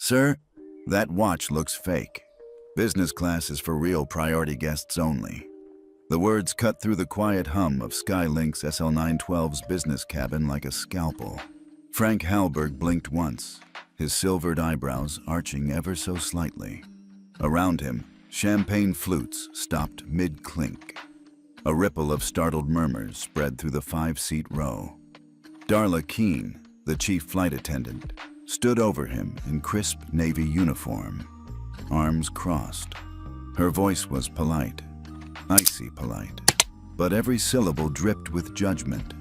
Sir, that watch looks fake. Business class is for real priority guests only. The words cut through the quiet hum of Skylink's SL912's business cabin like a scalpel. Frank Hallberg blinked once, his silvered eyebrows arching ever so slightly. Around him, champagne flutes stopped mid-clink. A ripple of startled murmurs spread through the five-seat row. Darla Keene, the chief flight attendant, stood over him in crisp Navy uniform, arms crossed. Her voice was polite, icy polite, but every syllable dripped with judgment.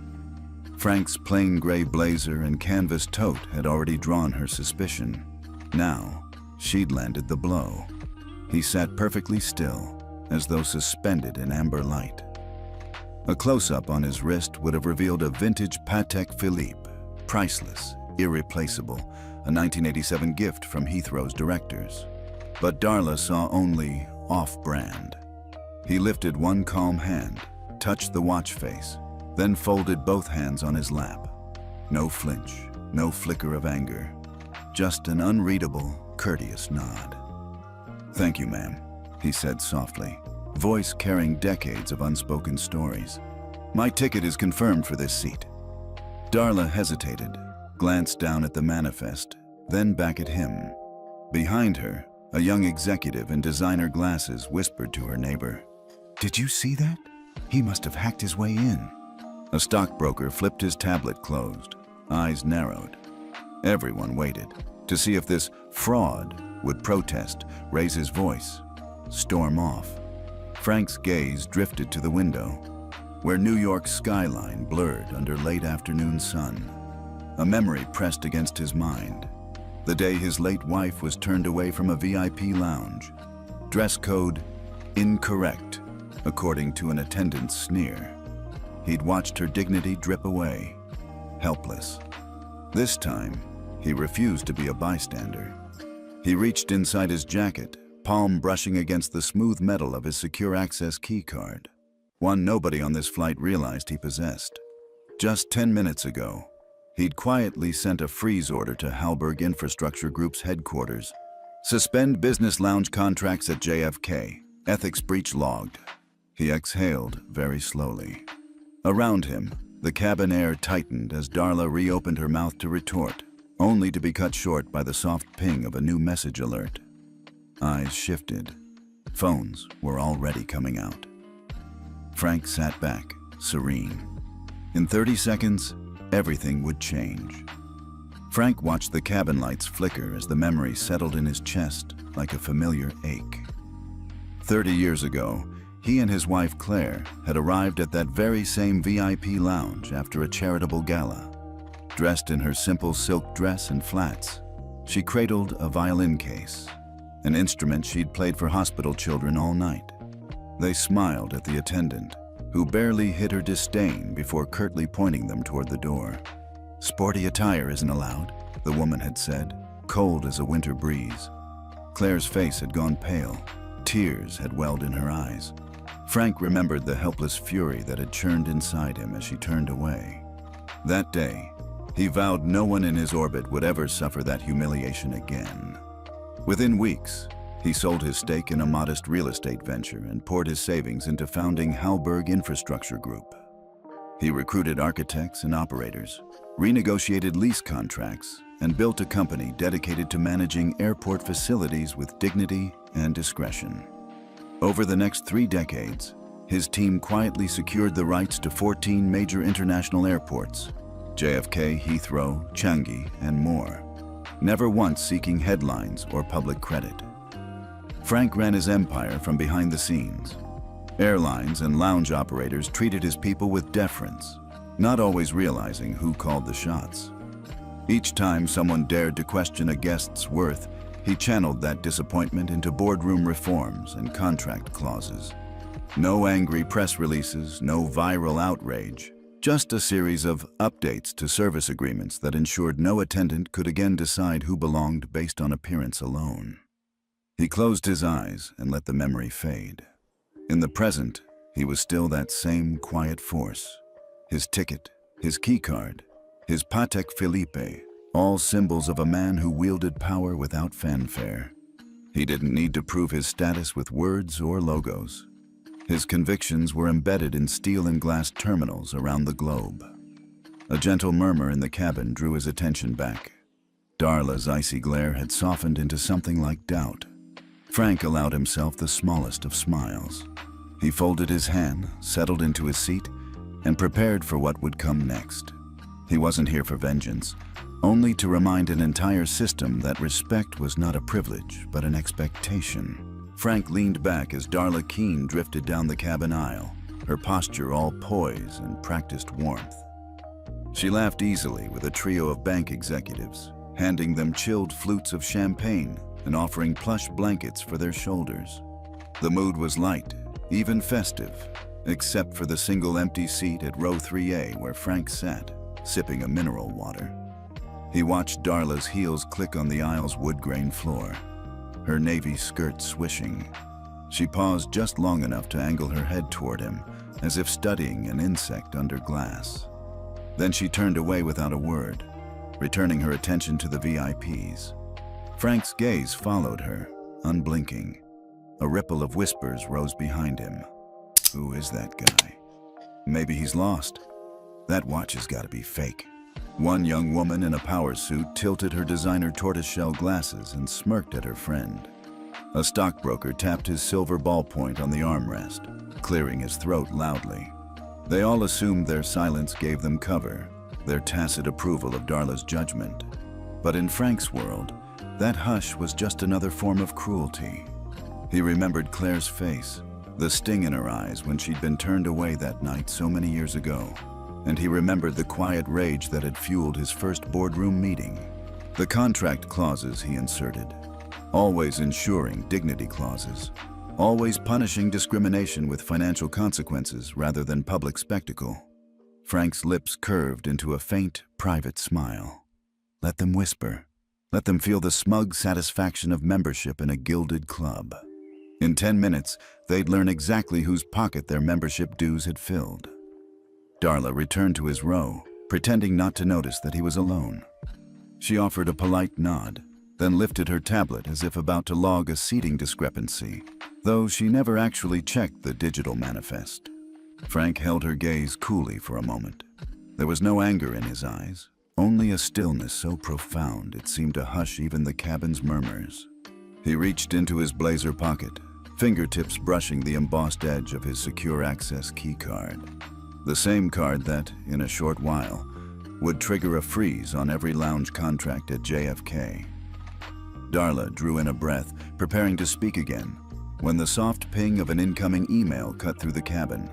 Frank's plain gray blazer and canvas tote had already drawn her suspicion. Now, she'd landed the blow. He sat perfectly still, as though suspended in amber light. A close-up on his wrist would have revealed a vintage Patek Philippe, priceless, irreplaceable, a 1987 gift from Heathrow's directors. But Darla saw only off-brand. He lifted one calm hand, touched the watch face, then folded both hands on his lap. No flinch, no flicker of anger, just an unreadable, courteous nod. "Thank you, ma'am," he said softly, voice carrying decades of unspoken stories. "My ticket is confirmed for this seat." Darla hesitated, glanced down at the manifest, then back at him. Behind her, a young executive in designer glasses whispered to her neighbor, "Did you see that? He must have hacked his way in." A stockbroker flipped his tablet closed, eyes narrowed. Everyone waited to see if this fraud would protest, raise his voice, storm off. Frank's gaze drifted to the window, where New York's skyline blurred under late afternoon sun. A memory pressed against his mind. The day his late wife was turned away from a VIP lounge. Dress code incorrect, according to an attendant's sneer. He'd watched her dignity drip away, helpless. This time, he refused to be a bystander. He reached inside his jacket, palm brushing against the smooth metal of his secure access key card, one nobody on this flight realized he possessed. Just 10 minutes ago, he'd quietly sent a freeze order to Hallberg Infrastructure Group's headquarters. "Suspend business lounge contracts at JFK. Ethics breach logged." He exhaled very slowly. Around him, the cabin air tightened as Darla reopened her mouth to retort, only to be cut short by the soft ping of a new message alert. Eyes shifted. Phones were already coming out. Frank sat back, serene. In 30 seconds, everything would change. Frank watched the cabin lights flicker as the memory settled in his chest like a familiar ache. 30 years ago, he and his wife Claire had arrived at that very same VIP lounge after a charitable gala. Dressed in her simple silk dress and flats, she cradled a violin case, an instrument she'd played for hospital children all night. They smiled at the attendant, who barely hid her disdain before curtly pointing them toward the door. "Sporty attire isn't allowed," the woman had said, cold as a winter breeze. Claire's face had gone pale. Tears had welled in her eyes. Frank remembered the helpless fury that had churned inside him as she turned away. That day, he vowed no one in his orbit would ever suffer that humiliation again. Within weeks, he sold his stake in a modest real estate venture and poured his savings into founding Hallberg Infrastructure Group. He recruited architects and operators, renegotiated lease contracts, and built a company dedicated to managing airport facilities with dignity and discretion. Over the next 3 decades, his team quietly secured the rights to 14 major international airports, JFK, Heathrow, Changi, and more, never once seeking headlines or public credit. Frank ran his empire from behind the scenes. Airlines and lounge operators treated his people with deference, not always realizing who called the shots. Each time someone dared to question a guest's worth, he channeled that disappointment into boardroom reforms and contract clauses. No angry press releases, no viral outrage, just a series of updates to service agreements that ensured no attendant could again decide who belonged based on appearance alone. He closed his eyes and let the memory fade. In the present, he was still that same quiet force. His ticket, his keycard, his Patek Philippe, all symbols of a man who wielded power without fanfare. He didn't need to prove his status with words or logos. His convictions were embedded in steel and glass terminals around the globe. A gentle murmur in the cabin drew his attention back. Darla's icy glare had softened into something like doubt. Frank allowed himself the smallest of smiles. He folded his hand, settled into his seat, and prepared for what would come next. He wasn't here for vengeance, only to remind an entire system that respect was not a privilege, but an expectation. Frank leaned back as Darla Keene drifted down the cabin aisle, her posture all poise and practiced warmth. She laughed easily with a trio of bank executives, handing them chilled flutes of champagne and offering plush blankets for their shoulders. The mood was light, even festive, except for the single empty seat at row 3A where Frank sat, sipping a mineral water. He watched Darla's heels click on the aisle's wood-grain floor, her navy skirt swishing. She paused just long enough to angle her head toward him, as if studying an insect under glass. Then she turned away without a word, returning her attention to the VIPs. Frank's gaze followed her, unblinking. A ripple of whispers rose behind him. Who is that guy? Maybe he's lost. That watch has got to be fake. One young woman in a power suit tilted her designer tortoiseshell glasses and smirked at her friend. A stockbroker tapped his silver ballpoint on the armrest, clearing his throat loudly. They all assumed their silence gave them cover, their tacit approval of Darla's judgment. But in Frank's world, that hush was just another form of cruelty. He remembered Claire's face, the sting in her eyes when she'd been turned away that night so many years ago. And he remembered the quiet rage that had fueled his first boardroom meeting. The contract clauses he inserted, always ensuring dignity clauses, always punishing discrimination with financial consequences rather than public spectacle. Frank's lips curved into a faint, private smile. Let them whisper. Let them feel the smug satisfaction of membership in a gilded club. In 10 minutes, they'd learn exactly whose pocket their membership dues had filled. Darla returned to his row, pretending not to notice that he was alone. She offered a polite nod, then lifted her tablet as if about to log a seating discrepancy, though she never actually checked the digital manifest. Frank held her gaze coolly for a moment. There was no anger in his eyes, only a stillness so profound it seemed to hush even the cabin's murmurs. He reached into his blazer pocket, fingertips brushing the embossed edge of his secure access key card. The same card that, in a short while, would trigger a freeze on every lounge contract at JFK. Darla drew in a breath, preparing to speak again, when the soft ping of an incoming email cut through the cabin.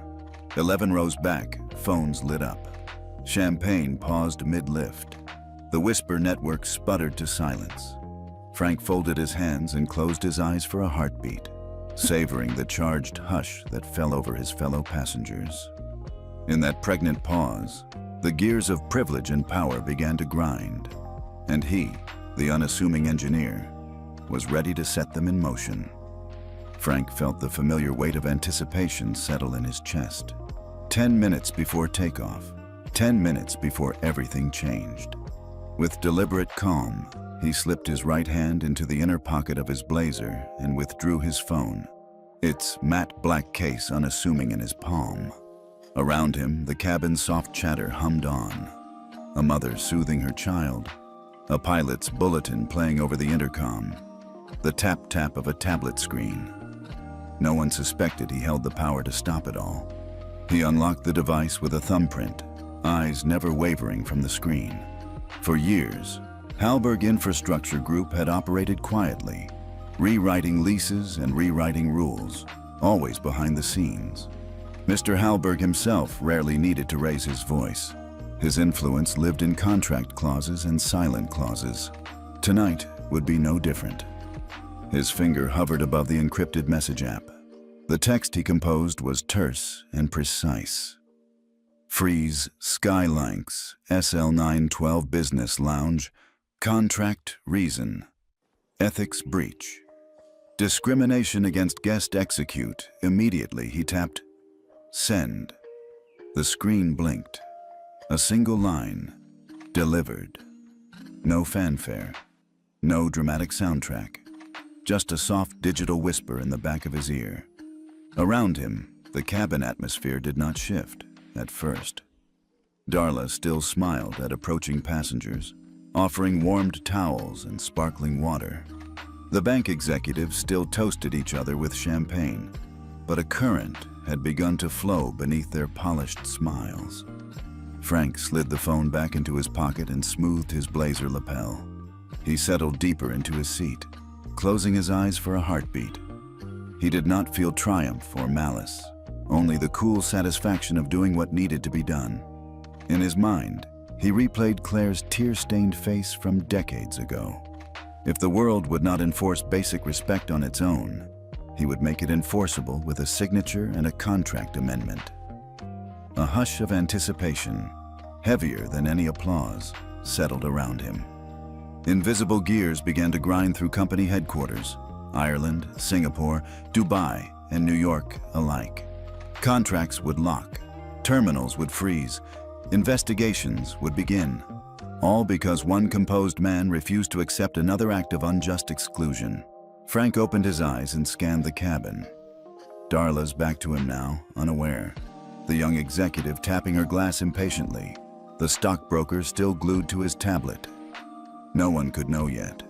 11 rows back, phones lit up. Champagne paused mid-lift. The whisper network sputtered to silence. Frank folded his hands and closed his eyes for a heartbeat, savoring the charged hush that fell over his fellow passengers. In that pregnant pause, the gears of privilege and power began to grind, and he, the unassuming engineer, was ready to set them in motion. Frank felt the familiar weight of anticipation settle in his chest. 10 minutes before takeoff, 10 minutes before everything changed. With deliberate calm, he slipped his right hand into the inner pocket of his blazer and withdrew his phone, its matte black case unassuming in his palm. Around him, the cabin's soft chatter hummed on. A mother soothing her child, a pilot's bulletin playing over the intercom, the tap-tap of a tablet screen. No one suspected he held the power to stop it all. He unlocked the device with a thumbprint, eyes never wavering from the screen. For years, Halberg Infrastructure Group had operated quietly, rewriting leases and rewriting rules, always behind the scenes. Mr. Halberg himself rarely needed to raise his voice. His influence lived in contract clauses and silent clauses. Tonight would be no different. His finger hovered above the encrypted message app. The text he composed was terse and precise. Freeze, Skylinks, SL912 Business Lounge, contract reason, ethics breach, discrimination against guest execute. Immediately he tapped send. The screen blinked. A single line, delivered. No fanfare, no dramatic soundtrack, just a soft digital whisper in the back of his ear. Around him, the cabin atmosphere did not shift at first. Darla still smiled at approaching passengers, offering warmed towels and sparkling water. The bank executives still toasted each other with champagne, but a current had begun to flow beneath their polished smiles. Frank slid the phone back into his pocket and smoothed his blazer lapel. He settled deeper into his seat, closing his eyes for a heartbeat. He did not feel triumph or malice, only the cool satisfaction of doing what needed to be done. In his mind, he replayed Claire's tear-stained face from decades ago. If the world would not enforce basic respect on its own, he would make it enforceable with a signature and a contract amendment. A hush of anticipation, heavier than any applause, settled around him. Invisible gears began to grind through company headquarters, Ireland, Singapore, Dubai, and New York alike. Contracts would lock, terminals would freeze, investigations would begin, all because one composed man refused to accept another act of unjust exclusion. Frank opened his eyes and scanned the cabin. Darla's back to him now, unaware. The young executive tapping her glass impatiently, the stockbroker still glued to his tablet. No one could know yet,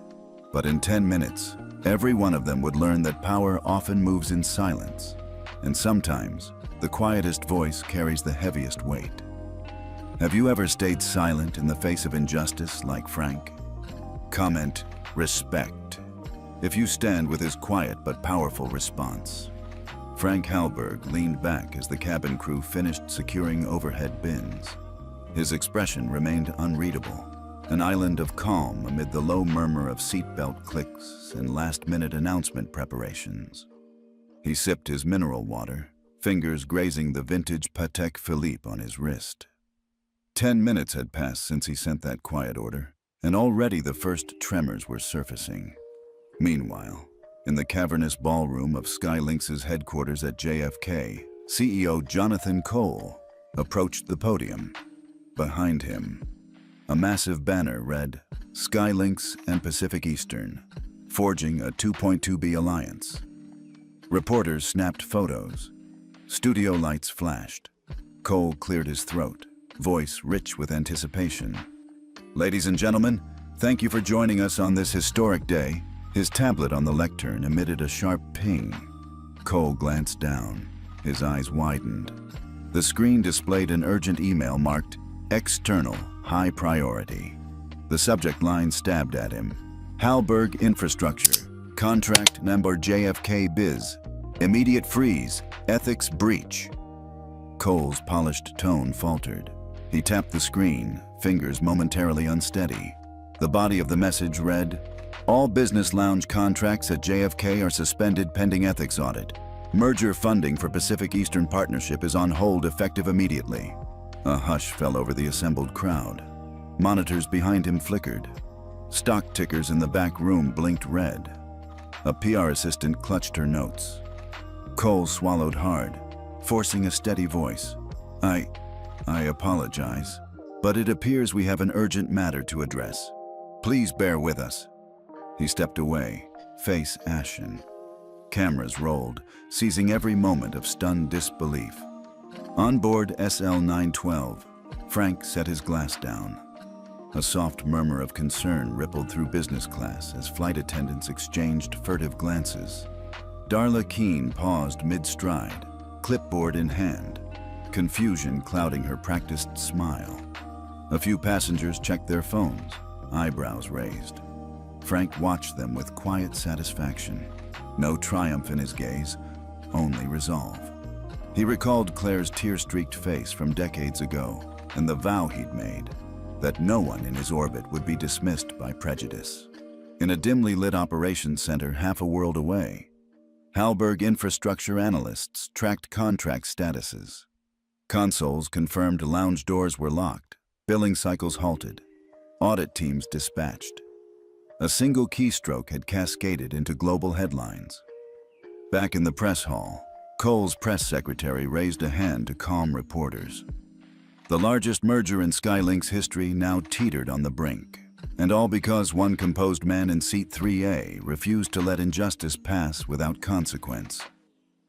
but in 10 minutes, every one of them would learn that power often moves in silence, and sometimes the quietest voice carries the heaviest weight. Have you ever stayed silent in the face of injustice like Frank? Comment, respect, if you stand with his quiet but powerful response. Frank Hallberg leaned back as the cabin crew finished securing overhead bins. His expression remained unreadable, an island of calm amid the low murmur of seatbelt clicks and last-minute announcement preparations. He sipped his mineral water, fingers grazing the vintage Patek Philippe on his wrist. 10 minutes had passed since he sent that quiet order, and already the first tremors were surfacing. Meanwhile, in the cavernous ballroom of Skylinx's headquarters at JFK, CEO Jonathan Cole approached the podium. Behind him, a massive banner read, "Skylinx and Pacific Eastern, forging a 2.2B alliance." Reporters snapped photos. Studio lights flashed. Cole cleared his throat, voice rich with anticipation. "Ladies and gentlemen, thank you for joining us on this historic day." His tablet on the lectern emitted a sharp ping. Cole glanced down. His eyes widened. The screen displayed an urgent email marked, "External, high priority." The subject line stabbed at him. "Hallberg Infrastructure, contract number JFK Biz, immediate freeze, ethics breach." Cole's polished tone faltered. He tapped the screen, fingers momentarily unsteady. The body of the message read, "All business lounge contracts at JFK are suspended pending ethics audit. Merger funding for Pacific Eastern Partnership is on hold effective immediately." A hush fell over the assembled crowd. Monitors behind him flickered. Stock tickers in the back room blinked red. A PR assistant clutched her notes. Cole swallowed hard, forcing a steady voice. I apologize, but it appears we have an urgent matter to address. Please bear with us." He stepped away, face ashen. Cameras rolled, seizing every moment of stunned disbelief. On board SL-912, Frank set his glass down. A soft murmur of concern rippled through business class as flight attendants exchanged furtive glances. Darla Keene paused mid-stride, clipboard in hand, confusion clouding her practiced smile. A few passengers checked their phones, eyebrows raised. Frank watched them with quiet satisfaction. No triumph in his gaze, only resolve. He recalled Claire's tear-streaked face from decades ago and the vow he'd made, that no one in his orbit would be dismissed by prejudice. In a dimly lit operations center half a world away, Hallberg infrastructure analysts tracked contract statuses. Consoles confirmed lounge doors were locked, billing cycles halted, audit teams dispatched. A single keystroke had cascaded into global headlines. Back in the press hall, Cole's press secretary raised a hand to calm reporters. The largest merger in Skylinx history now teetered on the brink. And all because one composed man in seat 3A refused to let injustice pass without consequence.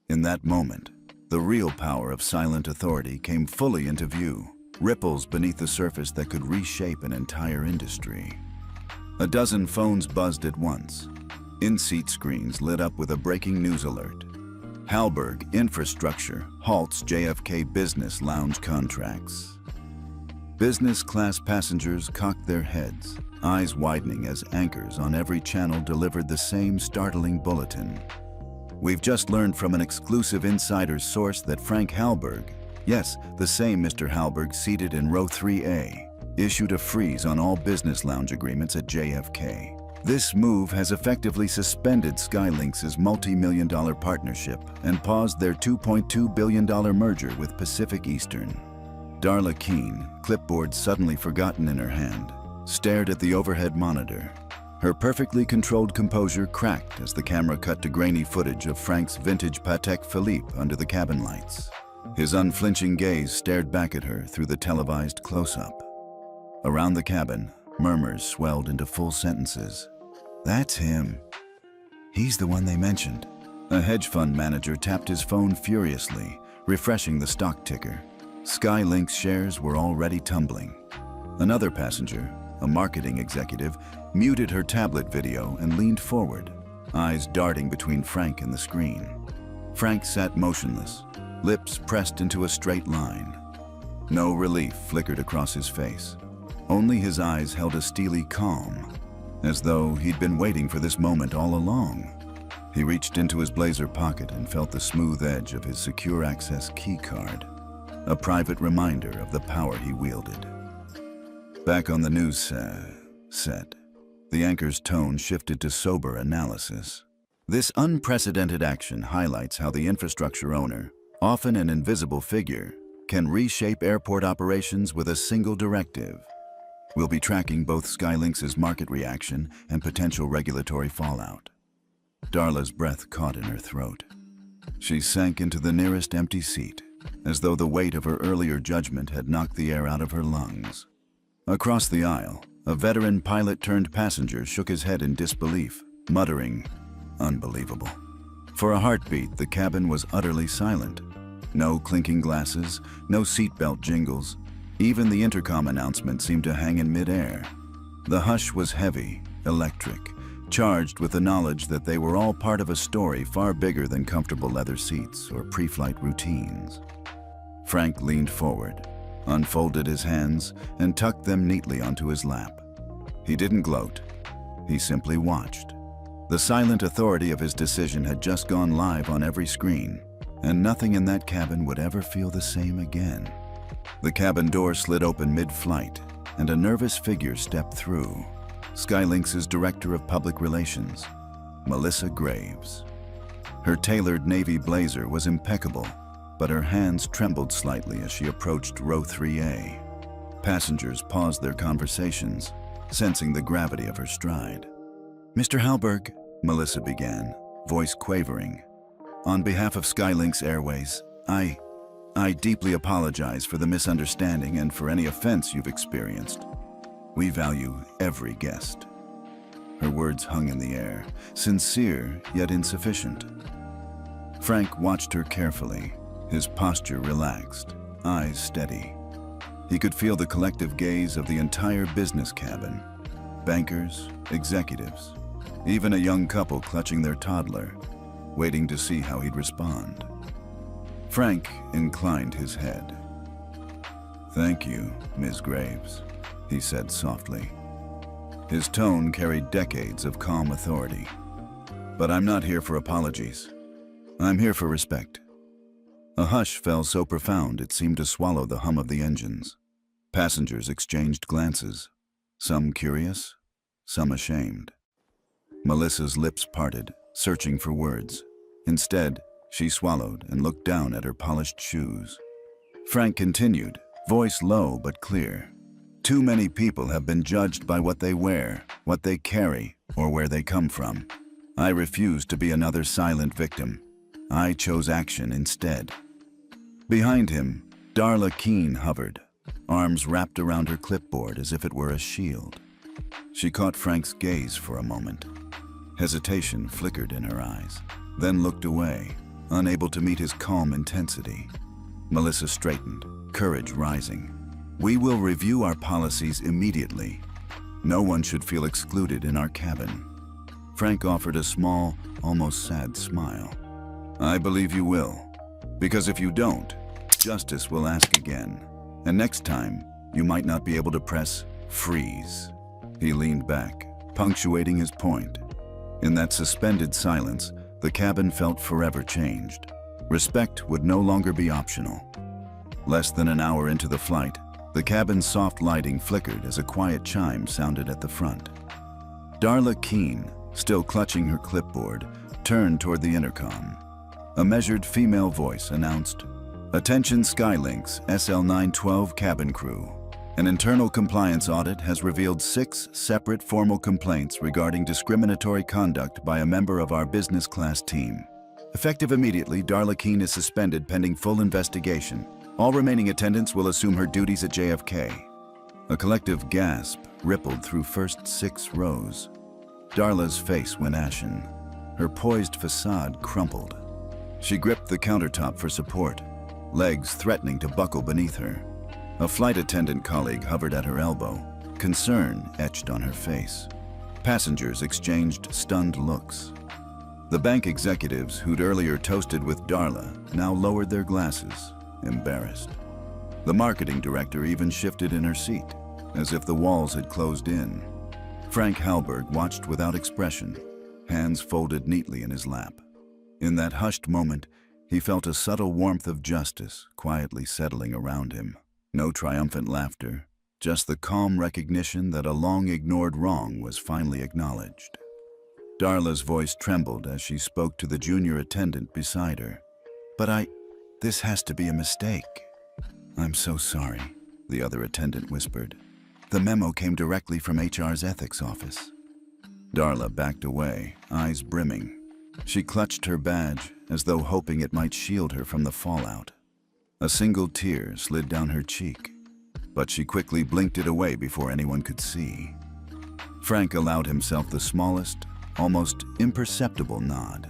In that moment, the real power of silent authority came fully into view, ripples beneath the surface that could reshape an entire industry. A dozen phones buzzed at once. In-seat screens lit up with a breaking news alert. Halberg Infrastructure halts JFK Business Lounge contracts. Business class passengers cocked their heads, eyes widening as anchors on every channel delivered the same startling bulletin. We've just learned from an exclusive insider source that Frank Halberg, yes, the same Mr. Halberg seated in row 3A, issued a freeze on all business lounge agreements at JFK. This move has effectively suspended Skylinks' multi-million-dollar partnership and paused their $2.2 billion merger with Pacific Eastern. Darla Keene, clipboard suddenly forgotten in her hand, stared at the overhead monitor. Her perfectly controlled composure cracked as the camera cut to grainy footage of Frank's vintage Patek Philippe under the cabin lights. His unflinching gaze stared back at her through the televised close-up. Around the cabin, murmurs swelled into full sentences. That's him. He's the one they mentioned. A hedge fund manager tapped his phone furiously, refreshing the stock ticker. Skylinks shares were already tumbling. Another passenger, a marketing executive, muted her tablet video and leaned forward, eyes darting between Frank and the screen. Frank sat motionless, lips pressed into a straight line. No relief flickered across his face. Only his eyes held a steely calm, as though he'd been waiting for this moment all along. He reached into his blazer pocket and felt the smooth edge of his secure access key card, a private reminder of the power he wielded. Back on the news set, the anchor's tone shifted to sober analysis. This unprecedented action highlights how the infrastructure owner, often an invisible figure, can reshape airport operations with a single directive. We'll be tracking both Skylinks' market reaction and potential regulatory fallout. Darla's breath caught in her throat. She sank into the nearest empty seat, as though the weight of her earlier judgment had knocked the air out of her lungs. Across the aisle, a veteran pilot-turned-passenger shook his head in disbelief, muttering, "Unbelievable." For a heartbeat, the cabin was utterly silent. No clinking glasses, no seatbelt jingles. Even the intercom announcement seemed to hang in midair. The hush was heavy, electric, charged with the knowledge that they were all part of a story far bigger than comfortable leather seats or pre-flight routines. Frank leaned forward, unfolded his hands, and tucked them neatly onto his lap. He didn't gloat. He simply watched. The silent authority of his decision had just gone live on every screen, and nothing in that cabin would ever feel the same again. The cabin door slid open mid-flight, and a nervous figure stepped through. Skylinks' Director of Public Relations, Melissa Graves. Her tailored navy blazer was impeccable, but her hands trembled slightly as she approached row 3A. Passengers paused their conversations, sensing the gravity of her stride. "Mr. Halberg," Melissa began, voice quavering. "On behalf of Skylinks Airways, I deeply apologize for the misunderstanding and for any offense you've experienced. We value every guest." Her words hung in the air, sincere yet insufficient. Frank watched her carefully, his posture relaxed, eyes steady. He could feel the collective gaze of the entire business cabin. Bankers, executives, even a young couple clutching their toddler, waiting to see how he'd respond. Frank inclined his head. "Thank you, Ms. Graves," he said softly. His tone carried decades of calm authority. "But I'm not here for apologies. I'm here for respect." A hush fell so profound it seemed to swallow the hum of the engines. Passengers exchanged glances, some curious, some ashamed. Melissa's lips parted, searching for words. Instead, she swallowed and looked down at her polished shoes. Frank continued, voice low but clear. "Too many people have been judged by what they wear, what they carry, or where they come from. I refuse to be another silent victim. I chose action instead." Behind him, Darla Keene hovered, arms wrapped around her clipboard as if it were a shield. She caught Frank's gaze for a moment. Hesitation flickered in her eyes, then looked away, unable to meet his calm intensity. Melissa straightened, courage rising. "We will review our policies immediately. No one should feel excluded in our cabin." Frank offered a small, almost sad smile. "I believe you will. Because if you don't, justice will ask again. And next time, you might not be able to press freeze." He leaned back, punctuating his point. In that suspended silence, the cabin felt forever changed. Respect would no longer be optional. Less than an hour into the flight, the cabin's soft lighting flickered as a quiet chime sounded at the front. Darla Keene, still clutching her clipboard, turned toward the intercom. A measured female voice announced, "Attention Skylinks SL912 cabin crew. An internal compliance audit has revealed 6 separate formal complaints regarding discriminatory conduct by a member of our business class team. Effective immediately, Darla Keene is suspended pending full investigation. All remaining attendants will assume her duties at JFK." A collective gasp rippled through first 6 rows. Darla's face went ashen. Her poised facade crumpled. She gripped the countertop for support, legs threatening to buckle beneath her. A flight attendant colleague hovered at her elbow, concern etched on her face. Passengers exchanged stunned looks. The bank executives who'd earlier toasted with Darla now lowered their glasses, embarrassed. The marketing director even shifted in her seat, as if the walls had closed in. Frank Halberg watched without expression, hands folded neatly in his lap. In that hushed moment, he felt a subtle warmth of justice quietly settling around him. No triumphant laughter, just the calm recognition that a long-ignored wrong was finally acknowledged. Darla's voice trembled as she spoke to the junior attendant beside her. This has to be a mistake." "I'm so sorry," the other attendant whispered. "The memo came directly from HR's ethics office." Darla backed away, eyes brimming. She clutched her badge as though hoping it might shield her from the fallout. A single tear slid down her cheek, but she quickly blinked it away before anyone could see. Frank allowed himself the smallest, almost imperceptible nod.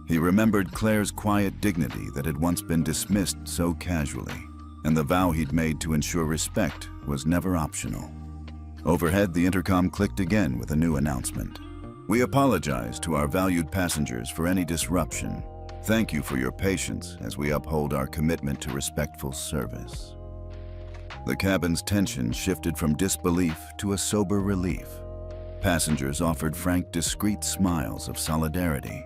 He remembered Claire's quiet dignity that had once been dismissed so casually, and the vow he'd made to ensure respect was never optional. Overhead, the intercom clicked again with a new announcement. "We apologize to our valued passengers for any disruption. Thank you for your patience as we uphold our commitment to respectful service." The cabin's tension shifted from disbelief to a sober relief. Passengers offered Frank discreet smiles of solidarity.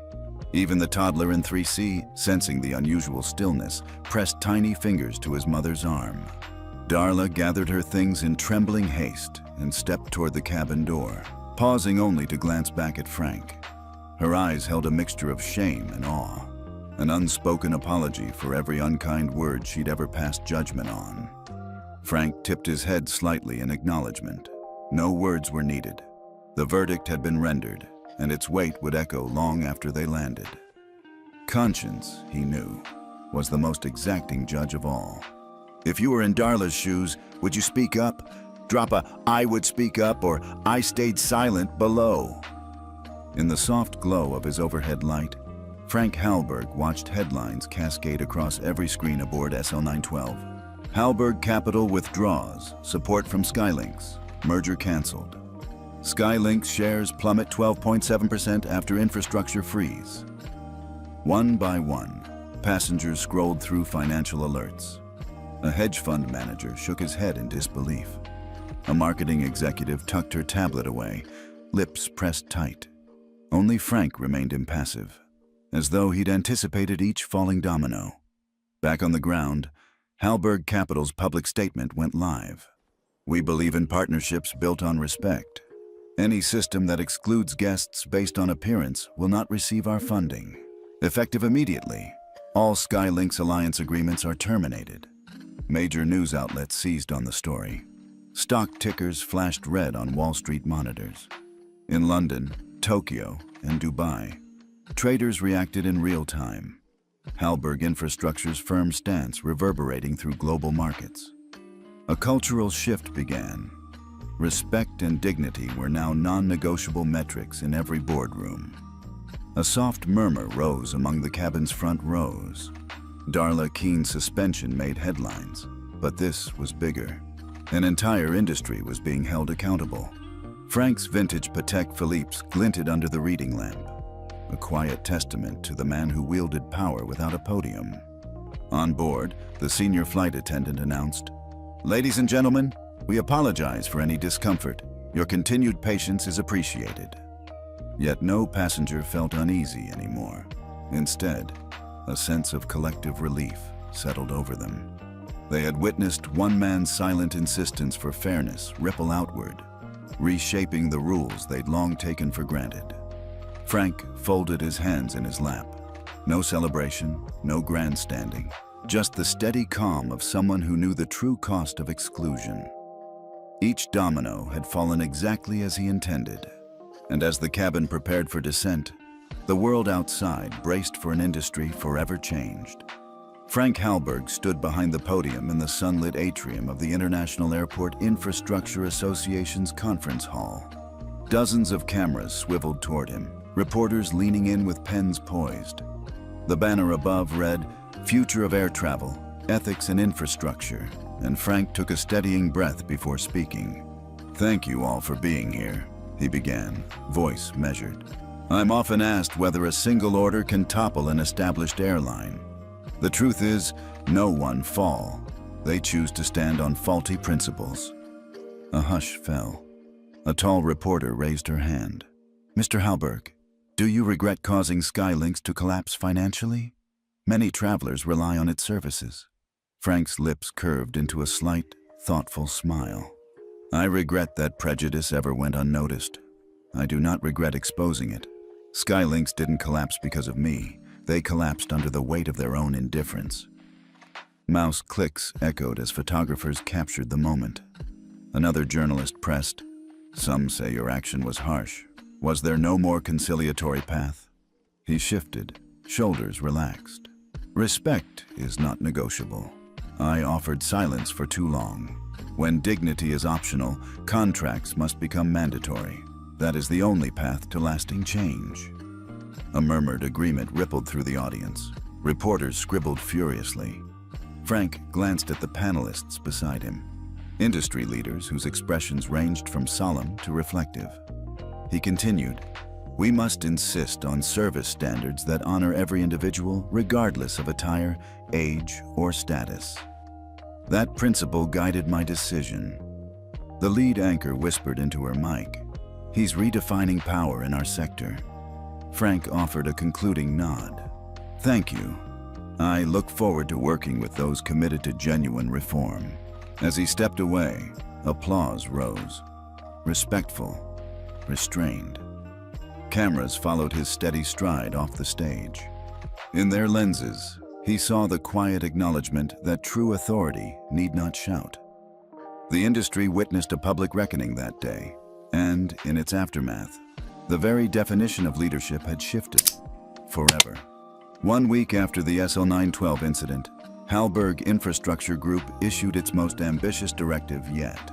Even the toddler in 3C, sensing the unusual stillness, pressed tiny fingers to his mother's arm. Darla gathered her things in trembling haste and stepped toward the cabin door, pausing only to glance back at Frank. Her eyes held a mixture of shame and awe, an unspoken apology for every unkind word she'd ever passed judgment on. Frank tipped his head slightly in acknowledgement. No words were needed. The verdict had been rendered, and its weight would echo long after they landed. Conscience, he knew, was the most exacting judge of all. If you were in Darla's shoes, would you speak up? Drop a "I would speak up" or "I stayed silent" below. In the soft glow of his overhead light, Frank Halberg watched headlines cascade across every screen aboard SL912. Halberg Capital withdraws, support from Skylinks, merger canceled. Skylinks shares plummet 12.7% after infrastructure freeze. One by one, passengers scrolled through financial alerts. A hedge fund manager shook his head in disbelief. A marketing executive tucked her tablet away, lips pressed tight. Only Frank remained impassive, as though he'd anticipated each falling domino. Back on the ground, Halberg Capital's public statement went live. "We believe in partnerships built on respect. Any system that excludes guests based on appearance will not receive our funding. Effective immediately, all Skylinks Alliance agreements are terminated." Major news outlets seized on the story. Stock tickers flashed red on Wall Street monitors. In London, Tokyo, and Dubai, traders reacted in real time. Halberg Infrastructure's firm stance reverberating through global markets. A cultural shift began. Respect and dignity were now non-negotiable metrics in every boardroom. A soft murmur rose among the cabin's front rows. Darla Keene's suspension made headlines, but this was bigger. An entire industry was being held accountable. Frank's vintage Patek Philippe's glinted under the reading lamp, a quiet testament to the man who wielded power without a podium. On board, the senior flight attendant announced, "Ladies and gentlemen, we apologize for any discomfort. Your continued patience is appreciated." Yet no passenger felt uneasy anymore. Instead, a sense of collective relief settled over them. They had witnessed one man's silent insistence for fairness ripple outward, reshaping the rules they'd long taken for granted. Frank folded his hands in his lap. No celebration, no grandstanding, just the steady calm of someone who knew the true cost of exclusion. Each domino had fallen exactly as he intended, and as the cabin prepared for descent, the world outside braced for an industry forever changed. Frank Halberg stood behind the podium in the sunlit atrium of the International Airport Infrastructure Association's conference hall. Dozens of cameras swiveled toward him, reporters leaning in with pens poised. The banner above read, "Future of Air Travel, Ethics and Infrastructure," and Frank took a steadying breath before speaking. "Thank you all for being here," he began, voice measured. "I'm often asked whether a single order can topple an established airline. The truth is, no one fall. They choose to stand on faulty principles." A hush fell. A tall reporter raised her hand. "Mr. Halberg, do you regret causing Skylinks to collapse financially? Many travelers rely on its services." Frank's lips curved into a slight, thoughtful smile. "I regret that prejudice ever went unnoticed. I do not regret exposing it. Skylinks didn't collapse because of me. They collapsed under the weight of their own indifference." Mouse clicks echoed as photographers captured the moment. Another journalist pressed, "Some say your action was harsh. Was there no more conciliatory path?" He shifted, shoulders relaxed. "Respect is not negotiable. I offered silence for too long. When dignity is optional, contracts must become mandatory. That is the only path to lasting change." A murmured agreement rippled through the audience. Reporters scribbled furiously. Frank glanced at the panelists beside him, industry leaders whose expressions ranged from solemn to reflective. He continued, "We must insist on service standards that honor every individual regardless of attire, age, or status." That principle guided my decision. The lead anchor whispered into her mic, "He's redefining power in our sector." Frank offered a concluding nod. "Thank you. I look forward to working with those committed to genuine reform." As he stepped away, applause rose. Respectful, restrained. Cameras followed his steady stride off the stage. In their lenses, he saw the quiet acknowledgement that true authority need not shout. The industry witnessed a public reckoning that day, and in its aftermath, the very definition of leadership had shifted forever. 1 week after the SL912 incident, Halberg Infrastructure Group issued its most ambitious directive yet.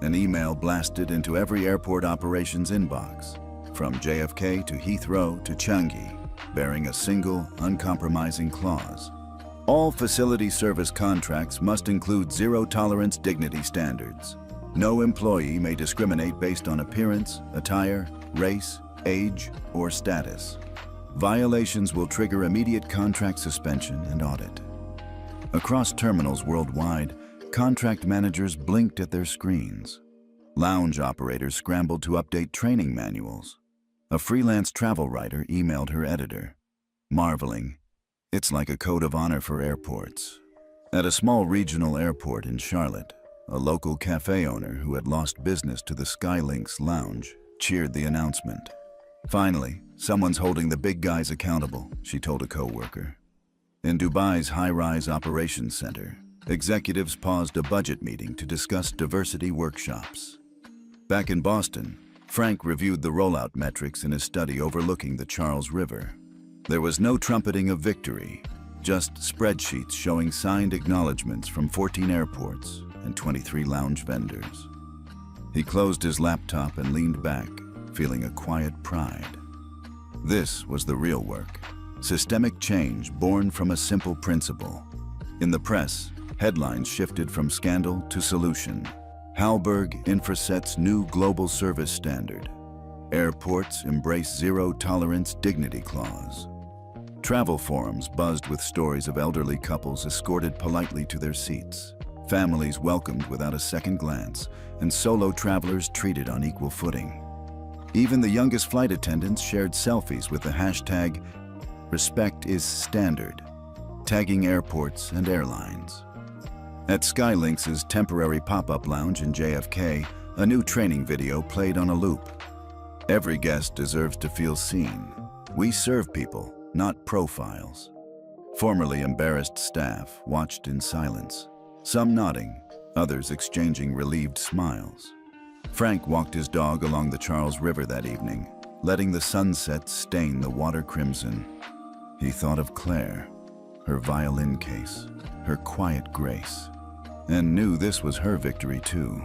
An email blasted into every airport operations inbox, from JFK to Heathrow to Changi, bearing a single, uncompromising clause. All facility service contracts must include zero-tolerance dignity standards. No employee may discriminate based on appearance, attire, race, age, or status. Violations will trigger immediate contract suspension and audit. Across terminals worldwide, contract managers blinked at their screens. Lounge operators scrambled to update training manuals. A freelance travel writer emailed her editor, marveling, "It's like a code of honor for airports." At a small regional airport in Charlotte, a local cafe owner who had lost business to the Skylinks lounge cheered the announcement. "Finally, someone's holding the big guys accountable," she told a coworker. In Dubai's high-rise operations center, executives paused a budget meeting to discuss diversity workshops. Back in Boston, Frank reviewed the rollout metrics in his study overlooking the Charles River. There was no trumpeting of victory, just spreadsheets showing signed acknowledgments from 14 airports and 23 lounge vendors. He closed his laptop and leaned back, feeling a quiet pride. This was the real work. Systemic change born from a simple principle. In the press, headlines shifted from scandal to solution. Halberg Infraset's new global service standard. Airports embrace zero-tolerance dignity clause. Travel forums buzzed with stories of elderly couples escorted politely to their seats, families welcomed without a second glance, and solo travelers treated on equal footing. Even the youngest flight attendants shared selfies with the hashtag "Respect is Standard," tagging airports and airlines. At Skylinks' temporary pop-up lounge in JFK, a new training video played on a loop. Every guest deserves to feel seen. We serve people, not profiles. Formerly embarrassed staff watched in silence, some nodding, others exchanging relieved smiles. Frank walked his dog along the Charles River that evening, letting the sunset stain the water crimson. He thought of Claire, her violin case, her quiet grace, and knew this was her victory too.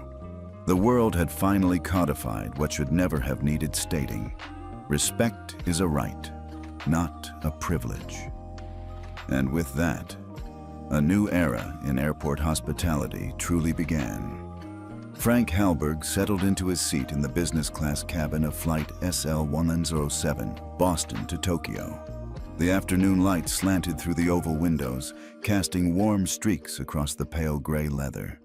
The world had finally codified what should never have needed stating. Respect is a right, not a privilege. And with that, a new era in airport hospitality truly began. Frank Halberg settled into his seat in the business class cabin of Flight SL-107, Boston to Tokyo. The afternoon light slanted through the oval windows, casting warm streaks across the pale gray leather.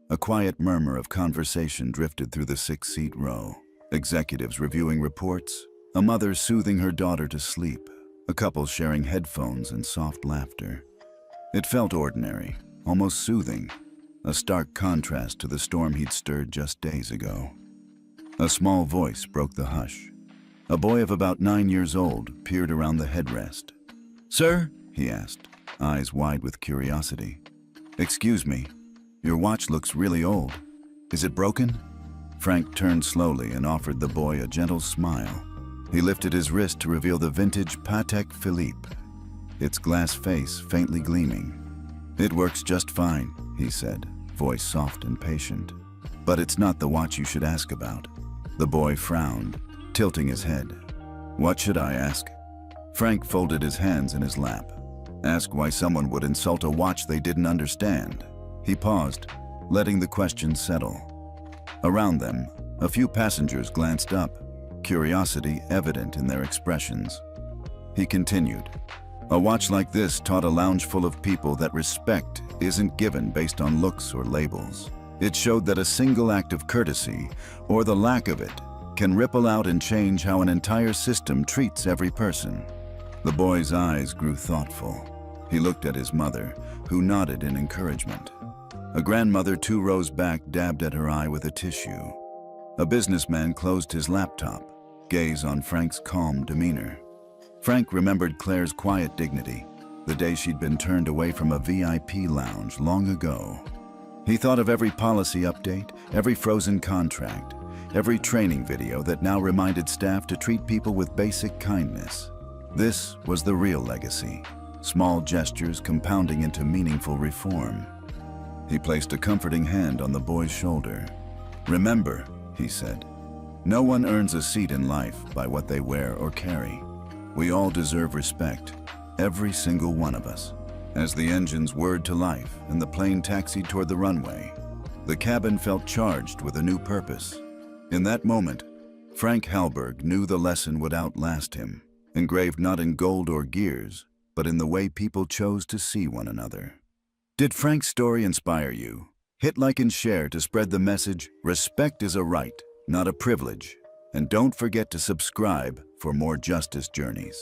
A quiet murmur of conversation drifted through the six-seat row. Executives reviewing reports, a mother soothing her daughter to sleep, a couple sharing headphones and soft laughter. It felt ordinary, almost soothing, a stark contrast to the storm he'd stirred just days ago. A small voice broke the hush. A boy of about 9 years old peered around the headrest. "Sir?" he asked, eyes wide with curiosity. "Excuse me, your watch looks really old. Is it broken?" Frank turned slowly and offered the boy a gentle smile. He lifted his wrist to reveal the vintage Patek Philippe, its glass face faintly gleaming. "It works just fine," he said, voice soft and patient. "But it's not the watch you should ask about." The boy frowned, tilting his head. "What should I ask?" Frank folded his hands in his lap. "Ask why someone would insult a watch they didn't understand." He paused, letting the question settle. Around them, a few passengers glanced up, curiosity evident in their expressions. He continued, "A watch like this taught a lounge full of people that respect isn't given based on looks or labels. It showed that a single act of courtesy, or the lack of it, can ripple out and change how an entire system treats every person." The boy's eyes grew thoughtful. He looked at his mother, who nodded in encouragement. A grandmother 2 rows back dabbed at her eye with a tissue. A businessman closed his laptop, gaze on Frank's calm demeanor. Frank remembered Claire's quiet dignity, the day she'd been turned away from a VIP lounge long ago. He thought of every policy update, every frozen contract, every training video that now reminded staff to treat people with basic kindness. This was the real legacy, small gestures compounding into meaningful reform. He placed a comforting hand on the boy's shoulder. "Remember," he said, "no one earns a seat in life by what they wear or carry. We all deserve respect, every single one of us." As the engines whirred to life and the plane taxied toward the runway, the cabin felt charged with a new purpose. In that moment, Frank Halberg knew the lesson would outlast him, engraved not in gold or gears, but in the way people chose to see one another. Did Frank's story inspire you? Hit like and share to spread the message, respect is a right, not a privilege. And don't forget to subscribe for more justice journeys.